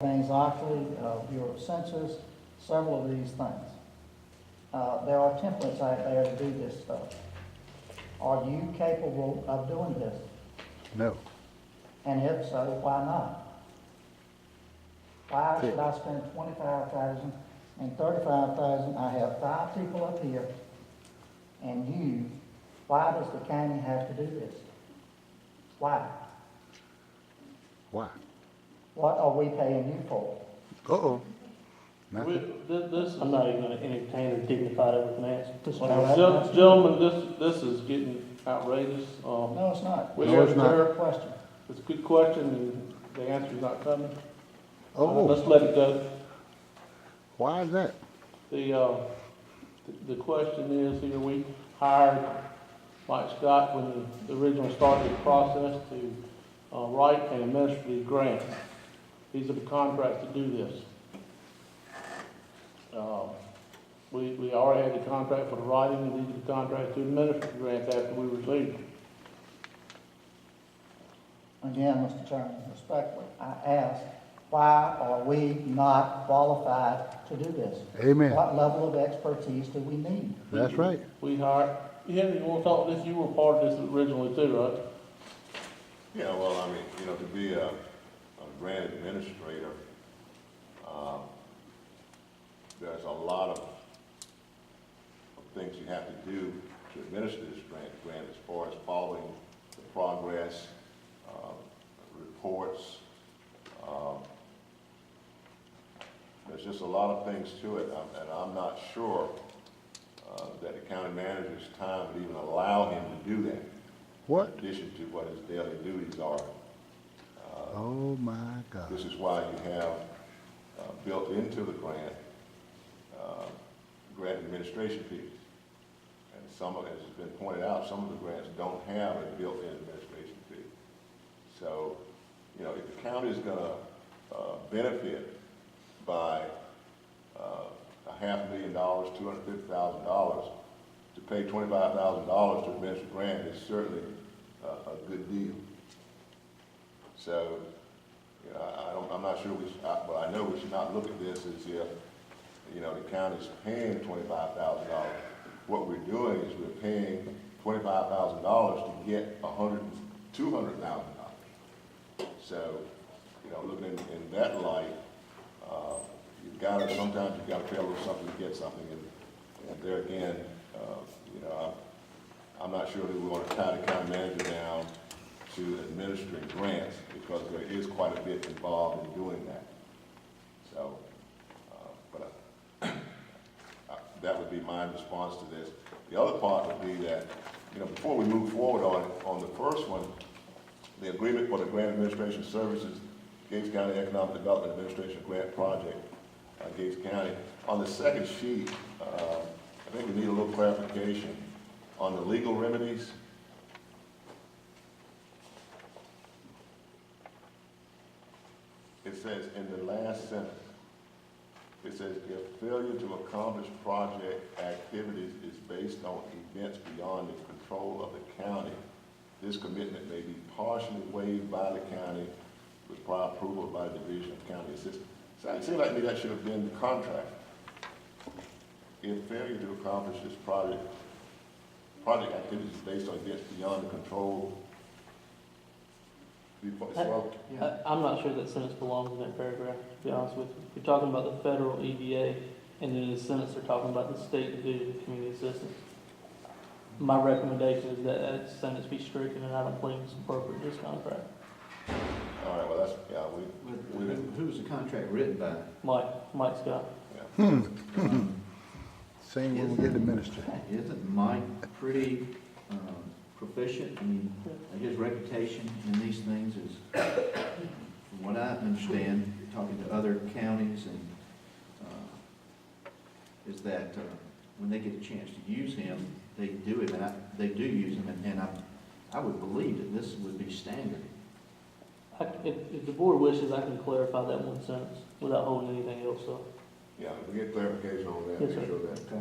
anxiety, Bureau of Census, several of these things. There are templates out there to do this stuff. Are you capable of doing this? No. And if so, why not? Why should I spend $25,000 and $35,000? I have 5 people up here, and you. Why does the county have to do this? Why? Why? What are we paying you for? Uh-oh. I'm not even going to entertain or dignify everything else. No, Gentlemen, this is getting outrageous. No, it's not. We're No, here it's to not. serve. Question. It's a good question, and the answer's not coming. Oh, Let's let it go. why is that? The question is here, we hired Mike Scott when the original started the process to write and administer these grants. These are the contracts to do this. We already had the contract for the writing, and these are the contracts to administer the grants after we received them. Again, Mr. Chairman, respectfully, I ask, why are we not qualified to do this? Amen. What level of expertise do we need? That's right. We hired, Henry, you want to talk this? You were part of this originally too, right? Yeah, well, I mean, to be a grant administrator, there's a lot of things you have to do to administer this grant as far as following the progress, reports. There's just a lot of things to it, and I'm not sure that the county manager's time would even allow him to do that. What? In addition to what his daily duties are. Oh, my God. This is why you have built into the grant administration fees. And some of, as has been pointed out, some of the grants don't have a built-in administration fee. So, if the county is going to benefit by $500,000, $250,000 to pay $25,000 to administer a grant is certainly a good deal. So, I'm not sure but I know we should not look at this as if, the county's paying $25,000. What we're doing is we're paying $25,000 to get $200,000. So, looking in that light, sometimes you've got to pay a little something to get something. And there again, I'm not sure that we want to tie the county manager down to administering grants, because there is quite a bit involved in doing that. So, that would be my response to this. The other part would be that, before we move forward on the first one, the agreement for the Grant Administration Services, Gates County Economic Development Administration Grant Project, Gates County. On the second sheet, I think we need a little clarification on the legal remedies. It says in the last sentence, it says, if failure to accomplish project activities is based on events beyond the control of the county, this commitment may be partially waived by the county with prior approval by the Division of County Assistance. So it seems like maybe that should have been the contract. If failure to accomplish this project activities is based on events beyond the control. I'm not sure that sentence belongs in that paragraph, to be honest with you. You're talking about the federal EDA, and in the sentence they're talking about the State Division of Community Assistance. My recommendation is that that sentence be stricken, and I don't believe it's appropriate in this contract. All right, well, that's, yeah, Who's the contract written by? Mike Scott. yeah. Same when we get the minister. Isn't Mike pretty proficient? I mean, his reputation in these things is, from what I understand, talking to other counties, and is that when they get a chance to use him, they do it, and they do use him, and I would believe that this would be standard. If the board wishes, I can clarify that one sentence without holding anything else up. Yeah, if we get clarification on that, Yes, make sir. sure that. Okay.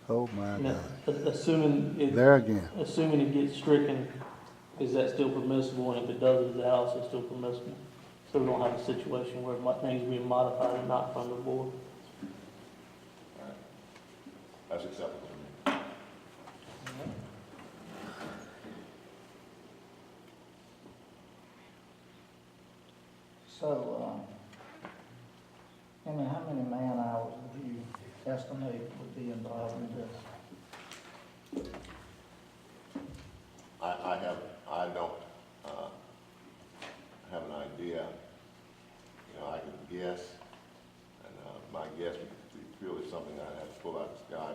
Oh, my Now, God. assuming There again. it gets stricken, is that still permissible? And if it doesn't, is the house is still permissible? So we don't have a situation where things being modified and not from the board. That's acceptable to me. So, Henry, how many man hours would you estimate would be involved in this? I don't, have an idea. You know, I can guess, and, my guess would be purely something I'd have to pull out the sky,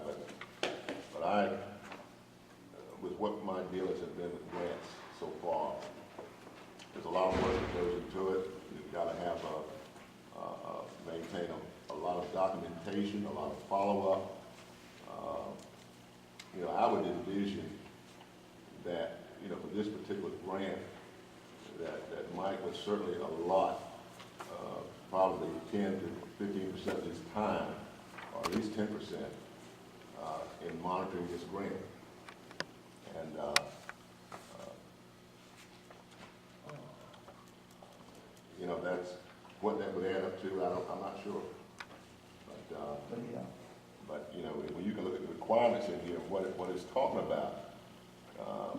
but I, with what my dealings have been with grants so far, there's a lot of work that goes into it. You've got to have maintain a lot of documentation, a lot of follow-up. You know, I would envision that, you know, for this particular grant, that Mike would certainly allot probably 10 to 15% of his time, or at least 10%, in monitoring this grant. And you know, that's what that would add up to. I'm not sure, but you know, when you can look at the requirements in here, what it's talking about.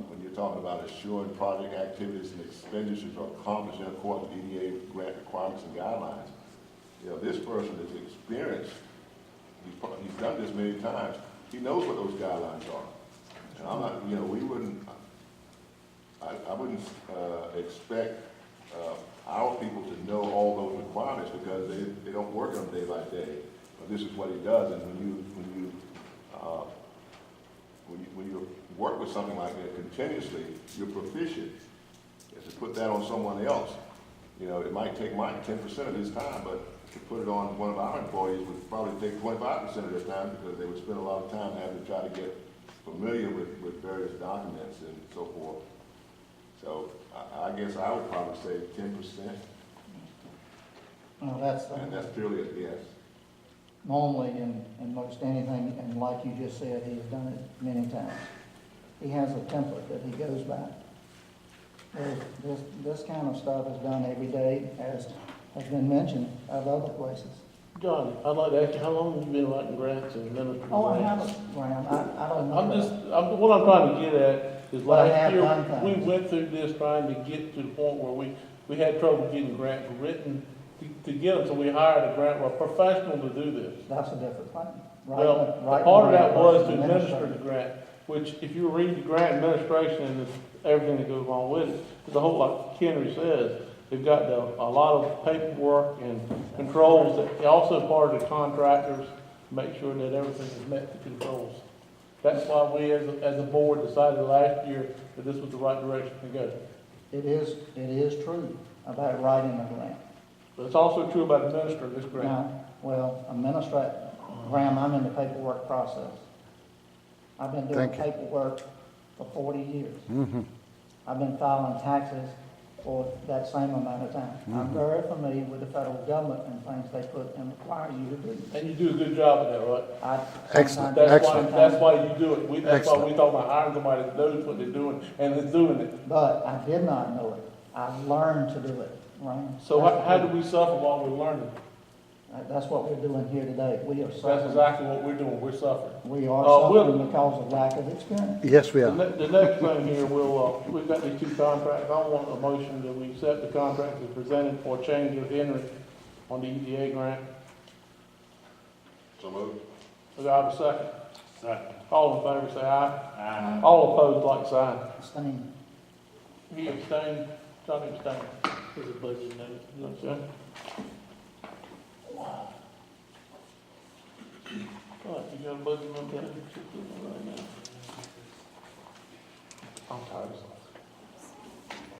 When you're talking about assuring project activities and expenditures are accomplished in accordance with EDA grant requirements and guidelines, you know, this person is experienced. He's done this many times. He knows what those guidelines are. And I'm not, you know, I wouldn't expect our people to know all those requirements because they don't work on day by day. But this is what he does, and when you work with something like that continuously, you're proficient. To put that on someone else, you know, it might take Mike 10% of his time, but to put it on one of our employees would probably take 25% of their time because they would spend a lot of time having to try to get familiar with various documents and so forth. So I guess I would probably say 10%, No, and that's purely a guess. normally in most anything, and like you just said, he's done it many times. He has a template that he goes by. This kind of stuff is done every day, as has been mentioned at other places. John, I'd like to ask you, how long have you been writing grants and administering Oh, I grants? haven't, Graham, I don't know. What I'm trying to get at is But I last have year, done we things. went through this trying to get to the point where we had trouble getting grants written to get them, so we hired a professional to do this. That's a different thing. Well, Writing part of the that grant was versus to administer administrating. the grant, which if you read the grant administration and everything that goes along with it, the whole, like Henry says, they've got a lot of paperwork and controls that also part of the contractors make sure that everything is met to controls. That's why we as a board decided last year that this was the right direction to go. It is true about writing a grant. But it's also true about administering this grant. Now, well, Graham, I'm in the paperwork process. I've been doing Thank you. paperwork for 40 years. Mm-hmm. I've been filing taxes for that same amount of time. I'm very familiar with the federal government and things they put and require you to do. And you do a good job of that, right? Excellent. That's why you do it. That's why we Excellent. talk about hiring somebody that knows what they're doing and is doing it. But I did not know it. I learned to do it, Graham. So how do we suffer while we're learning? That's what we're doing here today. We are That's suffering. exactly what we're doing. We're suffering. We are We'll- suffering because of lack of experience. Yes, we are. The next thing here, we've got these two contracts. I want a motion that we accept the contract as presented for change of Henry on the EDA grant. So moved. Do I have a second? Second. All in favor, say aye. Aye. All opposed, like sign. Abstain. He abstained, Johnny abstained. There's a budget note. Okay. All right, you got a budget number? I'm tired of